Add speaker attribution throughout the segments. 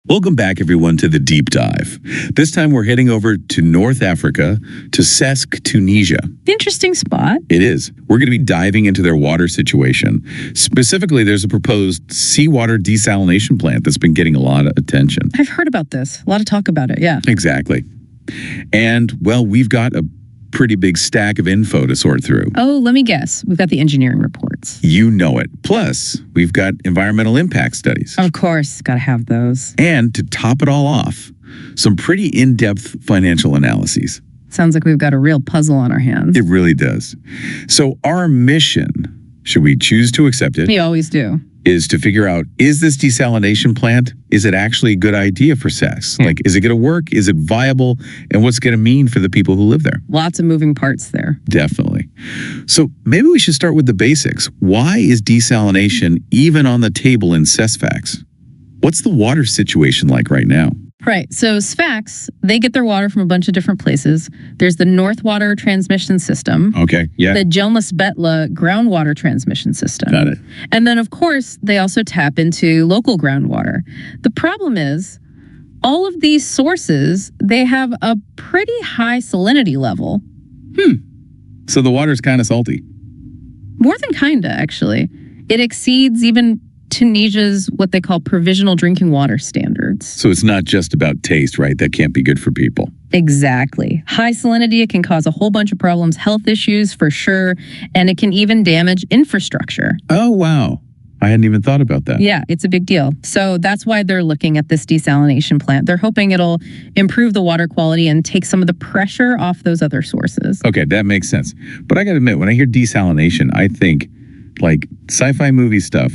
Speaker 1: Welcome back, everyone, to the Deep Dive. This time we're heading over to North Africa, to Cesc, Tunisia.
Speaker 2: Interesting spot.
Speaker 1: It is. We're going to be diving into their water situation. Specifically, there's a proposed seawater desalination plant that's been getting a lot of attention.
Speaker 2: I've heard about this. A lot of talk about it, yeah.
Speaker 1: Exactly. And, well, we've got a pretty big stack of info to sort through.
Speaker 2: Oh, let me guess. We've got the engineering reports.
Speaker 1: You know it. Plus, we've got environmental impact studies.
Speaker 2: Of course, got to have those.
Speaker 1: And to top it all off, some pretty in-depth financial analyses.
Speaker 2: Sounds like we've got a real puzzle on our hands.
Speaker 1: It really does. So our mission, should we choose to accept it,
Speaker 2: We always do.
Speaker 1: is to figure out, is this desalination plant, is it actually a good idea for Cesc? Like, is it going to work? Is it viable? And what's going to mean for the people who live there?
Speaker 2: Lots of moving parts there.
Speaker 1: Definitely. So maybe we should start with the basics. Why is desalination even on the table in Cesc? What's the water situation like right now?
Speaker 2: Right. So Sfax, they get their water from a bunch of different places. There's the North Water Transmission System.
Speaker 1: Okay, yeah.
Speaker 2: The Jonas Betla groundwater transmission system.
Speaker 1: Got it.
Speaker 2: And then, of course, they also tap into local groundwater. The problem is, all of these sources, they have a pretty high salinity level.
Speaker 1: So the water's kind of salty.
Speaker 2: More than kinda, actually. It exceeds even Tunisia's what they call provisional drinking water standards.
Speaker 1: So it's not just about taste, right? That can't be good for people.
Speaker 2: Exactly. High salinity, it can cause a whole bunch of problems, health issues for sure, and it can even damage infrastructure.
Speaker 1: Oh, wow. I hadn't even thought about that.
Speaker 2: Yeah, it's a big deal. So that's why they're looking at this desalination plant. They're hoping it'll improve the water quality and take some of the pressure off those other sources.
Speaker 1: Okay, that makes sense. But I got to admit, when I hear desalination, I think like sci-fi movie stuff.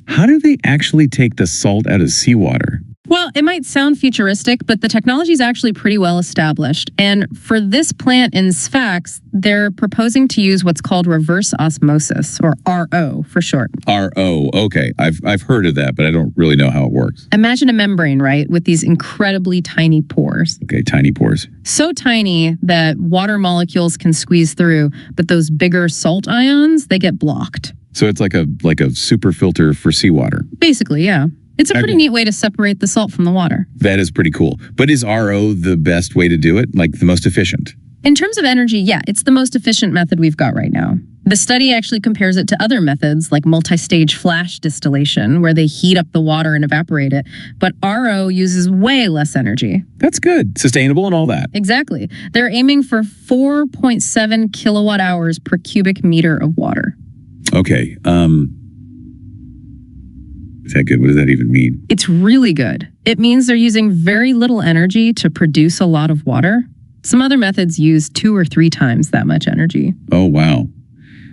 Speaker 1: How do they actually take the salt out of seawater?
Speaker 2: Well, it might sound futuristic, but the technology is actually pretty well established. And for this plant in Sfax, they're proposing to use what's called reverse osmosis, or RO for short.
Speaker 1: RO, okay. I've heard of that, but I don't really know how it works.
Speaker 2: Imagine a membrane, right, with these incredibly tiny pores.
Speaker 1: Okay, tiny pores.
Speaker 2: So tiny that water molecules can squeeze through, but those bigger salt ions, they get blocked.
Speaker 1: So it's like a super filter for seawater.
Speaker 2: Basically, yeah. It's a pretty
Speaker 1: Okay.
Speaker 2: neat way to separate the salt from the water.
Speaker 1: That is pretty cool. But is RO the best way to do it? Like the most efficient?
Speaker 2: In terms of energy, yeah, it's the most efficient method we've got right now. The study actually compares it to other methods like multi-stage flash distillation, where they heat up the water and evaporate it. But RO uses way less energy.
Speaker 1: That's good. Sustainable and all that.
Speaker 2: Exactly. They're aiming for 4.7 kilowatt hours per cubic meter of water.
Speaker 1: Okay. Is that good? What does that even mean?
Speaker 2: It's really good. It means they're using very little energy to produce a lot of water. Some other methods use 2 or 3 times that much energy.
Speaker 1: Oh, wow.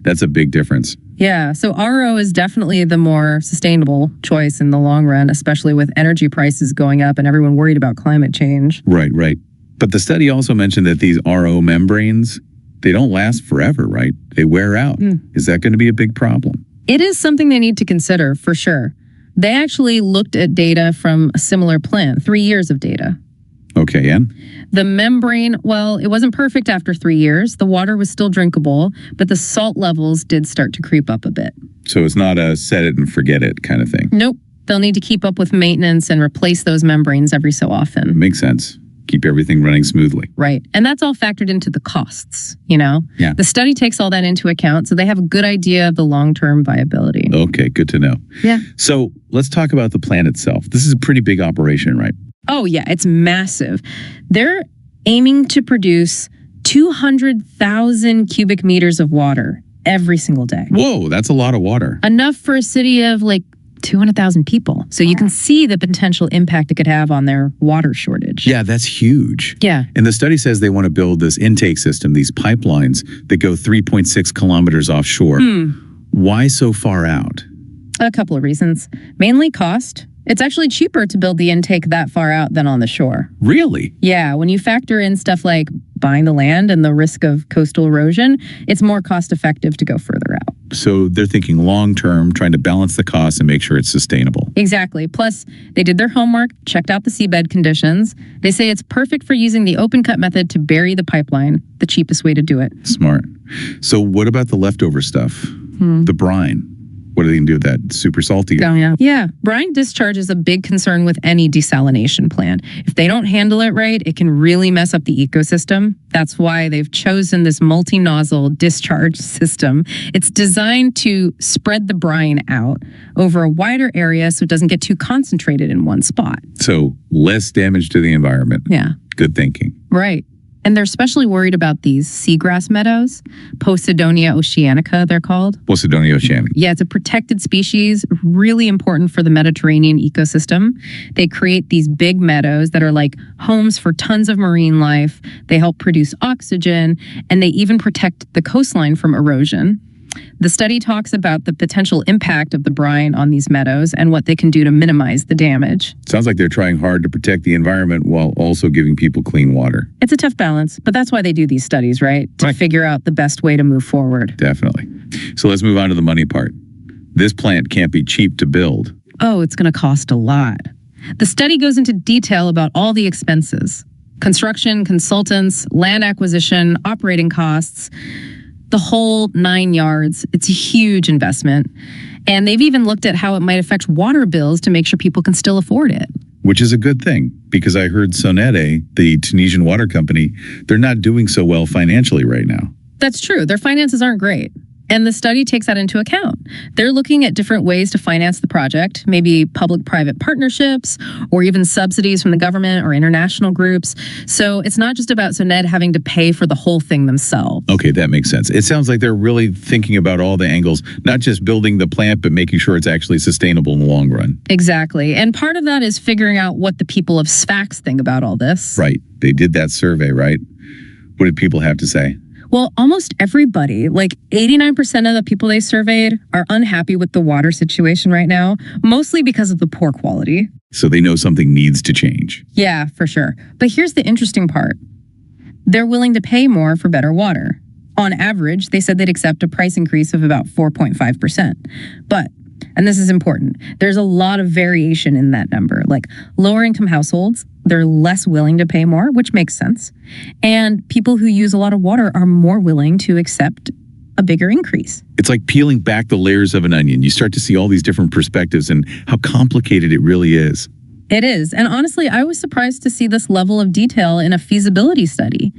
Speaker 1: That's a big difference.
Speaker 2: Yeah, so RO is definitely the more sustainable choice in the long run, especially with energy prices going up and everyone worried about climate change.
Speaker 1: Right, right. But the study also mentioned that these RO membranes, they don't last forever, right? They wear out. Is that going to be a big problem?
Speaker 2: It is something they need to consider, for sure. They actually looked at data from a similar plant, 3 years of data.
Speaker 1: Okay, and?
Speaker 2: The membrane, well, it wasn't perfect after 3 years. The water was still drinkable, but the salt levels did start to creep up a bit.
Speaker 1: So it's not a set it and forget it kind of thing.
Speaker 2: Nope. They'll need to keep up with maintenance and replace those membranes every so often.
Speaker 1: Makes sense. Keep everything running smoothly.
Speaker 2: Right. And that's all factored into the costs, you know?
Speaker 1: Yeah.
Speaker 2: The study takes all that into account, so they have a good idea of the long-term viability.
Speaker 1: Okay, good to know.
Speaker 2: Yeah.
Speaker 1: So let's talk about the plant itself. This is a pretty big operation, right?
Speaker 2: Oh, yeah, it's massive. They're aiming to produce 200,000 cubic meters of water every single day.
Speaker 1: Whoa, that's a lot of water.
Speaker 2: Enough for a city of like 200,000 people. So you can see the potential impact it could have on their water shortage.
Speaker 1: Yeah, that's huge.
Speaker 2: Yeah.
Speaker 1: And the study says they want to build this intake system, these pipelines that go 3.6 kilometers offshore. Why so far out?
Speaker 2: A couple of reasons. Mainly cost. It's actually cheaper to build the intake that far out than on the shore.
Speaker 1: Really?
Speaker 2: Yeah, when you factor in stuff like buying the land and the risk of coastal erosion, it's more cost effective to go further out.
Speaker 1: So they're thinking long term, trying to balance the costs and make sure it's sustainable.
Speaker 2: Exactly. Plus, they did their homework, checked out the seabed conditions. They say it's perfect for using the open cut method to bury the pipeline, the cheapest way to do it.
Speaker 1: Smart. So what about the leftover stuff? The brine? What are they going to do with that? Super salty.
Speaker 2: Oh, yeah. Yeah. Brine discharge is a big concern with any desalination plant. If they don't handle it right, it can really mess up the ecosystem. That's why they've chosen this multi-nozzle discharge system. It's designed to spread the brine out over a wider area so it doesn't get too concentrated in one spot.
Speaker 1: So less damage to the environment.
Speaker 2: Yeah.
Speaker 1: Good thinking.
Speaker 2: Right. And they're especially worried about these seagrass meadows, Posidonia oceanica, they're called.
Speaker 1: Posidonia oceanica.
Speaker 2: Yeah, it's a protected species, really important for the Mediterranean ecosystem. They create these big meadows that are like homes for tons of marine life. They help produce oxygen, and they even protect the coastline from erosion. The study talks about the potential impact of the brine on these meadows and what they can do to minimize the damage.
Speaker 1: Sounds like they're trying hard to protect the environment while also giving people clean water.
Speaker 2: It's a tough balance, but that's why they do these studies, right? To figure out the best way to move forward.
Speaker 1: Definitely. So let's move on to the money part. This plant can't be cheap to build.
Speaker 2: Oh, it's going to cost a lot. The study goes into detail about all the expenses: construction, consultants, land acquisition, operating costs, the whole 9 yards. It's a huge investment. And they've even looked at how it might affect water bills to make sure people can still afford it.
Speaker 1: Which is a good thing, because I heard Sonete, the Tunisian water company, they're not doing so well financially right now.
Speaker 2: That's true. Their finances aren't great. And the study takes that into account. They're looking at different ways to finance the project, maybe public-private partnerships, or even subsidies from the government or international groups. So it's not just about Soned having to pay for the whole thing themselves.
Speaker 1: Okay, that makes sense. It sounds like they're really thinking about all the angles, not just building the plant, but making sure it's actually sustainable in the long run.
Speaker 2: Exactly. And part of that is figuring out what the people of Sfax think about all this.
Speaker 1: Right. They did that survey, right? What did people have to say?
Speaker 2: Well, almost everybody, like 89% of the people they surveyed, are unhappy with the water situation right now, mostly because of the poor quality.
Speaker 1: So they know something needs to change.
Speaker 2: Yeah, for sure. But here's the interesting part. They're willing to pay more for better water. On average, they said they'd accept a price increase of about 4.5%. But, and this is important, there's a lot of variation in that number. Like lower income households, they're less willing to pay more, which makes sense. And people who use a lot of water are more willing to accept a bigger increase.
Speaker 1: It's like peeling back the layers of an onion. You start to see all these different perspectives and how complicated it really is.
Speaker 2: It is. And honestly, I was surprised to see this level of detail in a feasibility study.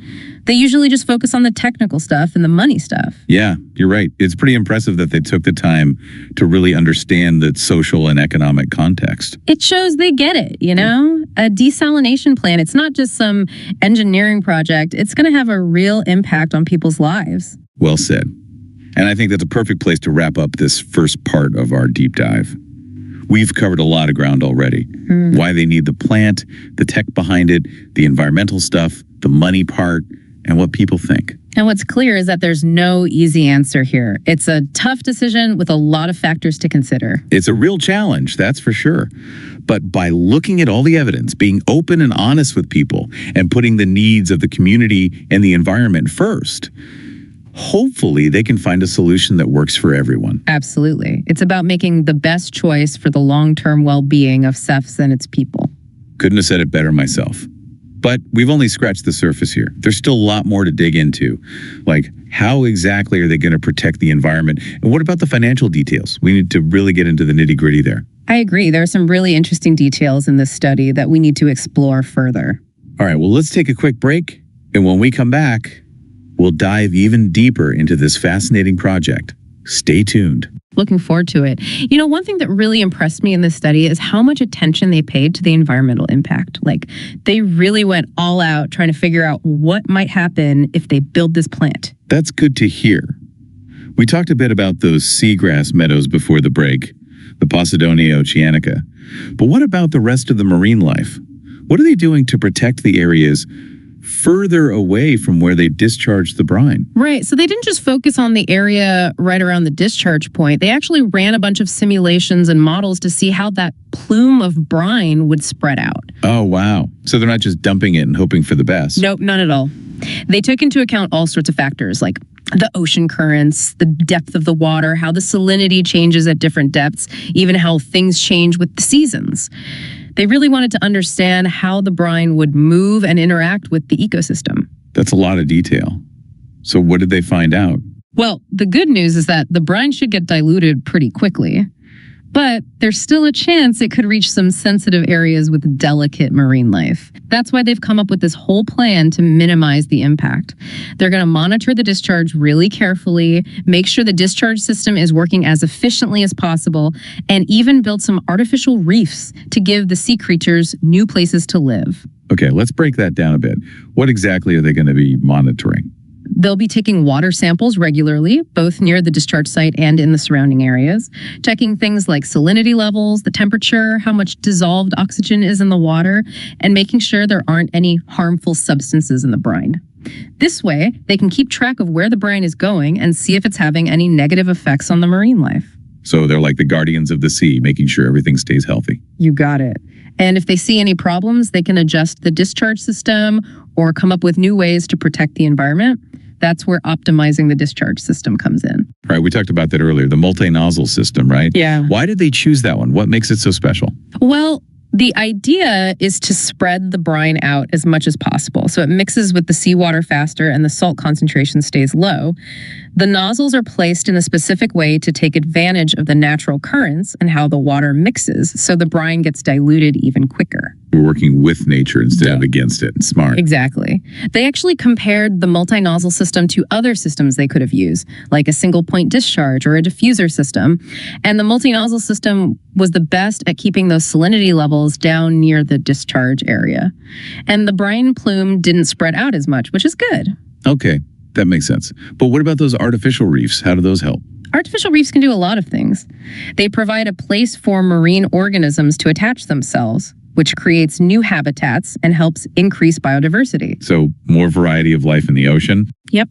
Speaker 2: They usually just focus on the technical stuff and the money stuff.
Speaker 1: Yeah, you're right. It's pretty impressive that they took the time to really understand the social and economic context.
Speaker 2: It shows they get it, you know? A desalination plant, it's not just some engineering project. It's going to have a real impact on people's lives.
Speaker 1: Well said. And I think that's a perfect place to wrap up this first part of our deep dive. We've covered a lot of ground already. Why they need the plant, the tech behind it, the environmental stuff, the money part, and what people think.
Speaker 2: And what's clear is that there's no easy answer here. It's a tough decision with a lot of factors to consider.
Speaker 1: It's a real challenge, that's for sure. But by looking at all the evidence, being open and honest with people, and putting the needs of the community and the environment first, hopefully they can find a solution that works for everyone.
Speaker 2: Absolutely. It's about making the best choice for the long-term well-being of Cephs and its people.
Speaker 1: Couldn't have said it better myself. But we've only scratched the surface here. There's still a lot more to dig into. Like, how exactly are they going to protect the environment? And what about the financial details? We need to really get into the nitty-gritty there.
Speaker 2: I agree. There are some really interesting details in this study that we need to explore further.
Speaker 1: All right, well, let's take a quick break. And when we come back, we'll dive even deeper into this fascinating project. Stay tuned.
Speaker 2: Looking forward to it. You know, one thing that really impressed me in this study is how much attention they paid to the environmental impact. Like, they really went all out trying to figure out what might happen if they build this plant.
Speaker 1: That's good to hear. We talked a bit about those seagrass meadows before the break, the Posidonia oceanica. But what about the rest of the marine life? What are they doing to protect the areas further away from where they discharge the brine?
Speaker 2: Right. So they didn't just focus on the area right around the discharge point. They actually ran a bunch of simulations and models to see how that plume of brine would spread out.
Speaker 1: Oh, wow. So they're not just dumping it and hoping for the best.
Speaker 2: Nope, not at all. They took into account all sorts of factors like the ocean currents, the depth of the water, how the salinity changes at different depths, even how things change with the seasons. They really wanted to understand how the brine would move and interact with the ecosystem.
Speaker 1: That's a lot of detail. So what did they find out?
Speaker 2: Well, the good news is that the brine should get diluted pretty quickly. But there's still a chance it could reach some sensitive areas with delicate marine life. That's why they've come up with this whole plan to minimize the impact. They're going to monitor the discharge really carefully, make sure the discharge system is working as efficiently as possible, and even build some artificial reefs to give the sea creatures new places to live.
Speaker 1: Okay, let's break that down a bit. What exactly are they going to be monitoring?
Speaker 2: They'll be taking water samples regularly, both near the discharge site and in the surrounding areas, checking things like salinity levels, the temperature, how much dissolved oxygen is in the water, and making sure there aren't any harmful substances in the brine. This way, they can keep track of where the brine is going and see if it's having any negative effects on the marine life.
Speaker 1: So they're like the guardians of the sea, making sure everything stays healthy.
Speaker 2: You got it. And if they see any problems, they can adjust the discharge system or come up with new ways to protect the environment. That's where optimizing the discharge system comes in.
Speaker 1: Right, we talked about that earlier, the multi-nozzle system, right?
Speaker 2: Yeah.
Speaker 1: Why did they choose that one? What makes it so special?
Speaker 2: Well, the idea is to spread the brine out as much as possible, so it mixes with the seawater faster and the salt concentration stays low. The nozzles are placed in a specific way to take advantage of the natural currents and how the water mixes, so the brine gets diluted even quicker.
Speaker 1: We're working with nature instead of against it. Smart.
Speaker 2: Exactly. They actually compared the multi-nozzle system to other systems they could have used, like a single-point discharge or a diffuser system. And the multi-nozzle system was the best at keeping those salinity levels down near the discharge area. And the brine plume didn't spread out as much, which is good.
Speaker 1: Okay, that makes sense. But what about those artificial reefs? How do those help?
Speaker 2: Artificial reefs can do a lot of things. They provide a place for marine organisms to attach themselves, which creates new habitats and helps increase biodiversity.
Speaker 1: So more variety of life in the ocean?
Speaker 2: Yep.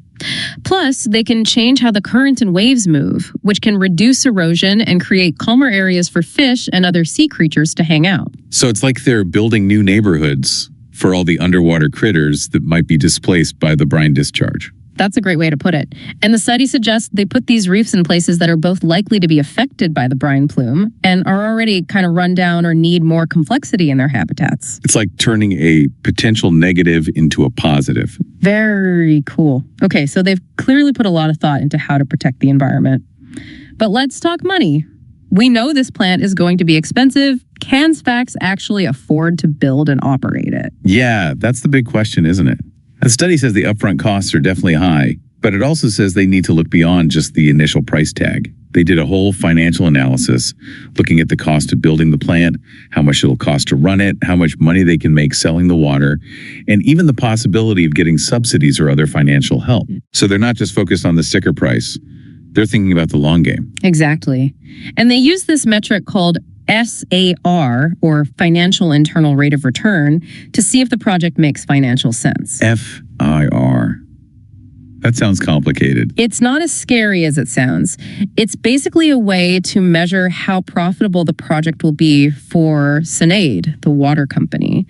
Speaker 2: Plus, they can change how the current and waves move, which can reduce erosion and create calmer areas for fish and other sea creatures to hang out.
Speaker 1: So it's like they're building new neighborhoods for all the underwater critters that might be displaced by the brine discharge.
Speaker 2: That's a great way to put it. And the study suggests they put these reefs in places that are both likely to be affected by the brine plume and are already kind of run down or need more complexity in their habitats.
Speaker 1: It's like turning a potential negative into a positive.
Speaker 2: Very cool. Okay, so they've clearly put a lot of thought into how to protect the environment. But let's talk money. We know this plant is going to be expensive. Can SPACs actually afford to build and operate it?
Speaker 1: Yeah, that's the big question, isn't it? The study says the upfront costs are definitely high, but it also says they need to look beyond just the initial price tag. They did a whole financial analysis, looking at the cost of building the plant, how much it'll cost to run it, how much money they can make selling the water, and even the possibility of getting subsidies or other financial help. So they're not just focused on the sticker price. They're thinking about the long game.
Speaker 2: Exactly. And they use this metric called SAR, or Financial Internal Rate of Return, to see if the project makes financial sense.
Speaker 1: FIR. That sounds complicated.
Speaker 2: It's not as scary as it sounds. It's basically a way to measure how profitable the project will be for Seawater, the water company.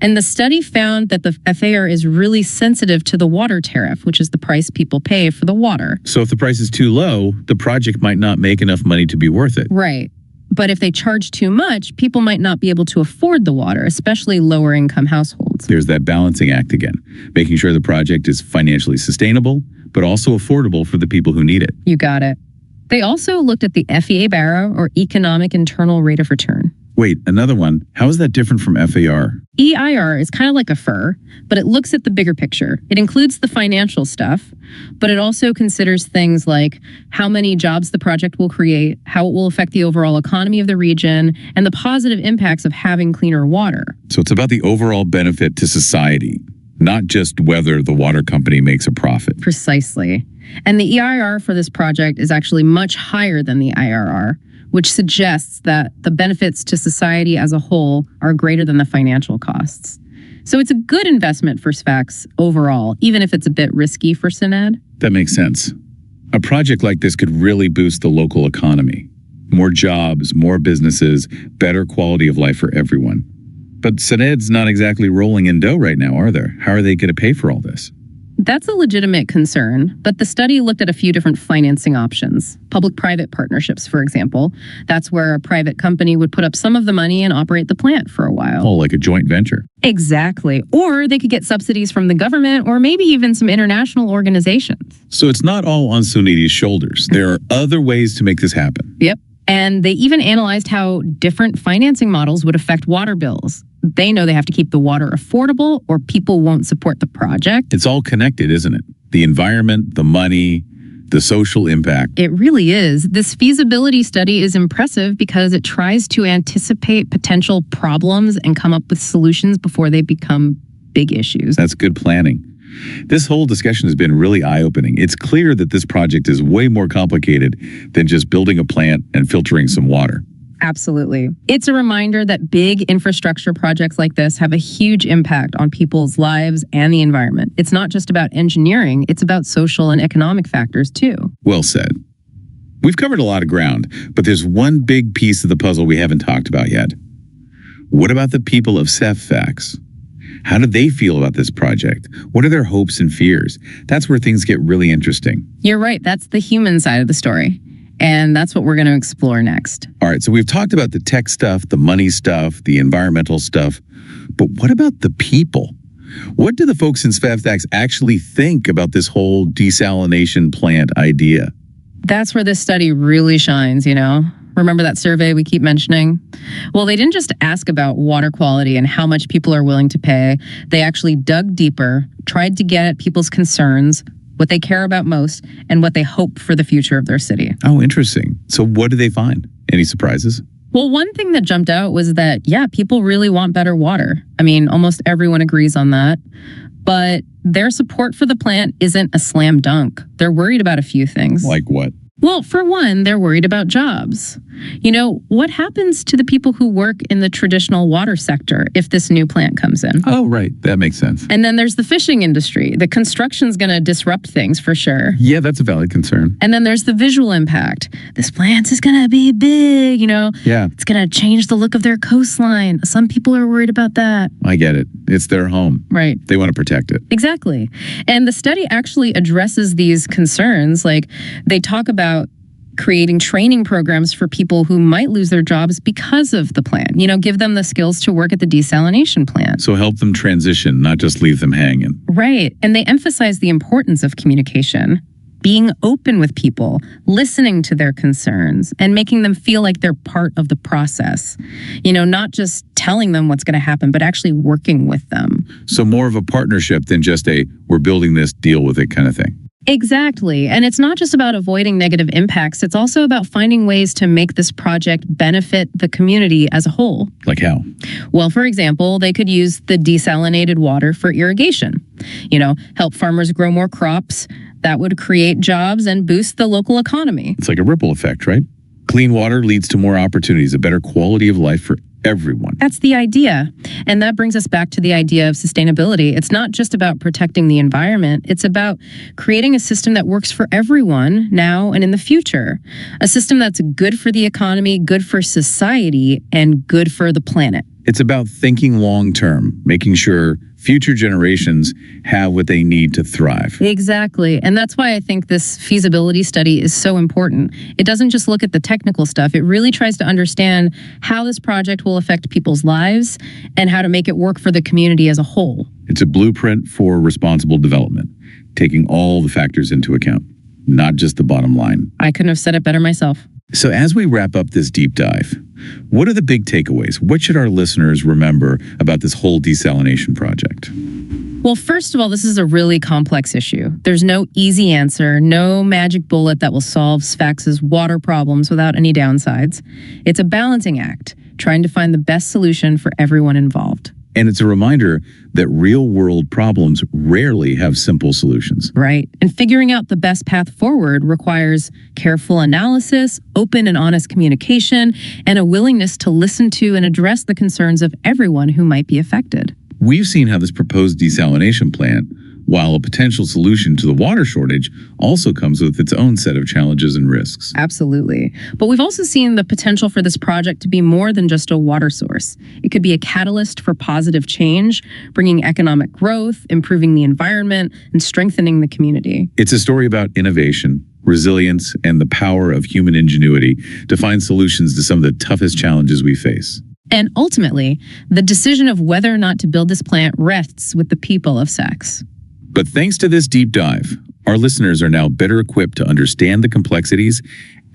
Speaker 2: And the study found that the FAR is really sensitive to the water tariff, which is the price people pay for the water.
Speaker 1: So if the price is too low, the project might not make enough money to be worth it.
Speaker 2: Right. But if they charge too much, people might not be able to afford the water, especially lower income households.
Speaker 1: There's that balancing act again, making sure the project is financially sustainable, but also affordable for the people who need it.
Speaker 2: You got it. They also looked at the FEA-BARA, or Economic Internal Rate of Return.
Speaker 1: Wait, another one. How is that different from FAR?
Speaker 2: EIR is kind of like a FIR, but it looks at the bigger picture. It includes the financial stuff, but it also considers things like how many jobs the project will create, how it will affect the overall economy of the region, and the positive impacts of having cleaner water.
Speaker 1: So it's about the overall benefit to society, not just whether the water company makes a profit.
Speaker 2: Precisely. And the EIR for this project is actually much higher than the IRR, which suggests that the benefits to society as a whole are greater than the financial costs. So it's a good investment for SPACs overall, even if it's a bit risky for Seawater.
Speaker 1: That makes sense. A project like this could really boost the local economy. More jobs, more businesses, better quality of life for everyone. But Seawater's not exactly rolling in dough right now, are they? How are they going to pay for all this?
Speaker 2: That's a legitimate concern, but the study looked at a few different financing options. Public-private partnerships, for example. That's where a private company would put up some of the money and operate the plant for a while.
Speaker 1: Oh, like a joint venture.
Speaker 2: Exactly. Or they could get subsidies from the government or maybe even some international organizations.
Speaker 1: So it's not all on Suniti's shoulders. There are other ways to make this happen.
Speaker 2: Yep. And they even analyzed how different financing models would affect water bills. They know they have to keep the water affordable or people won't support the project.
Speaker 1: It's all connected, isn't it? The environment, the money, the social impact.
Speaker 2: It really is. This feasibility study is impressive because it tries to anticipate potential problems and come up with solutions before they become big issues.
Speaker 1: That's good planning. This whole discussion has been really eye-opening. It's clear that this project is way more complicated than just building a plant and filtering some water.
Speaker 2: Absolutely. It's a reminder that big infrastructure projects like this have a huge impact on people's lives and the environment. It's not just about engineering, it's about social and economic factors too.
Speaker 1: Well said. We've covered a lot of ground, but there's one big piece of the puzzle we haven't talked about yet. What about the people of Fairfax? How do they feel about this project? What are their hopes and fears? That's where things get really interesting.
Speaker 2: You're right. That's the human side of the story. And that's what we're going to explore next.
Speaker 1: All right, so we've talked about the tech stuff, the money stuff, the environmental stuff. But what about the people? What do the folks in Fairfax actually think about this whole desalination plant idea?
Speaker 2: That's where this study really shines, you know? Remember that survey we keep mentioning? Well, they didn't just ask about water quality and how much people are willing to pay. They actually dug deeper, tried to get at people's concerns, what they care about most, and what they hope for the future of their city.
Speaker 1: Oh, interesting. So what did they find? Any surprises?
Speaker 2: Well, one thing that jumped out was that, yeah, people really want better water. I mean, almost everyone agrees on that. But their support for the plant isn't a slam dunk. They're worried about a few things.
Speaker 1: Like what?
Speaker 2: Well, for one, they're worried about jobs. You know, what happens to the people who work in the traditional water sector if this new plant comes in?
Speaker 1: Oh, right. That makes sense.
Speaker 2: And then there's the fishing industry. The construction's going to disrupt things for sure.
Speaker 1: Yeah, that's a valid concern.
Speaker 2: And then there's the visual impact. This plant is going to be big, you know?
Speaker 1: Yeah.
Speaker 2: It's going to change the look of their coastline. Some people are worried about that.
Speaker 1: I get it. It's their home.
Speaker 2: Right.
Speaker 1: They want to protect it.
Speaker 2: Exactly. And the study actually addresses these concerns. Like, they talk about creating training programs for people who might lose their jobs because of the plant. You know, give them the skills to work at the desalination plant.
Speaker 1: So help them transition, not just leave them hanging.
Speaker 2: Right. And they emphasize the importance of communication, being open with people, listening to their concerns, and making them feel like they're part of the process. You know, not just telling them what's going to happen, but actually working with them.
Speaker 1: So more of a partnership than just a, we're building this, deal with it kind of thing.
Speaker 2: Exactly. And it's not just about avoiding negative impacts. It's also about finding ways to make this project benefit the community as a whole.
Speaker 1: Like how?
Speaker 2: Well, for example, they could use the desalinated water for irrigation. You know, help farmers grow more crops. That would create jobs and boost the local economy.
Speaker 1: It's like a ripple effect, right? Clean water leads to more opportunities, a better quality of life for everyone.
Speaker 2: That's the idea. And that brings us back to the idea of sustainability. It's not just about protecting the environment. It's about creating a system that works for everyone now and in the future. A system that's good for the economy, good for society, and good for the planet.
Speaker 1: It's about thinking long term, making sure future generations have what they need to thrive.
Speaker 2: Exactly. And that's why I think this feasibility study is so important. It doesn't just look at the technical stuff. It really tries to understand how this project will affect people's lives and how to make it work for the community as a whole.
Speaker 1: It's a blueprint for responsible development, taking all the factors into account, not just the bottom line.
Speaker 2: I couldn't have said it better myself.
Speaker 1: So as we wrap up this deep dive, what are the big takeaways? What should our listeners remember about this whole desalination project?
Speaker 2: Well, first of all, this is a really complex issue. There's no easy answer, no magic bullet that will solve Sfax's water problems without any downsides. It's a balancing act, trying to find the best solution for everyone involved.
Speaker 1: And it's a reminder that real-world problems rarely have simple solutions.
Speaker 2: Right. And figuring out the best path forward requires careful analysis, open and honest communication, and a willingness to listen to and address the concerns of everyone who might be affected.
Speaker 1: We've seen how this proposed desalination plant while a potential solution to the water shortage also comes with its own set of challenges and risks.
Speaker 2: Absolutely. But we've also seen the potential for this project to be more than just a water source. It could be a catalyst for positive change, bringing economic growth, improving the environment, and strengthening the community.
Speaker 1: It's a story about innovation, resilience, and the power of human ingenuity to find solutions to some of the toughest challenges we face.
Speaker 2: And ultimately, the decision of whether or not to build this plant rests with the people of Sex.
Speaker 1: But thanks to this deep dive, our listeners are now better equipped to understand the complexities,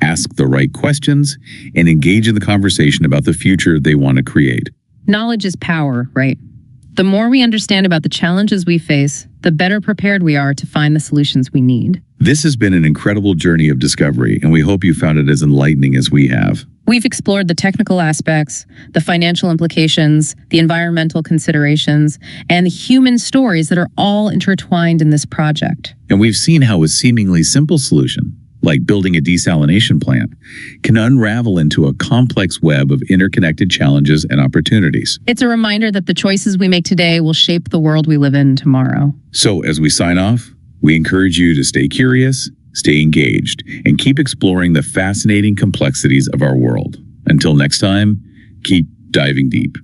Speaker 1: ask the right questions, and engage in the conversation about the future they want to create.
Speaker 2: Knowledge is power, right? The more we understand about the challenges we face, the better prepared we are to find the solutions we need.
Speaker 1: This has been an incredible journey of discovery, and we hope you found it as enlightening as we have.
Speaker 2: We've explored the technical aspects, the financial implications, the environmental considerations, and the human stories that are all intertwined in this project.
Speaker 1: And we've seen how a seemingly simple solution, like building a desalination plant, can unravel into a complex web of interconnected challenges and opportunities.
Speaker 2: It's a reminder that the choices we make today will shape the world we live in tomorrow.
Speaker 1: So as we sign off, we encourage you to stay curious, stay engaged, and keep exploring the fascinating complexities of our world. Until next time, keep diving deep.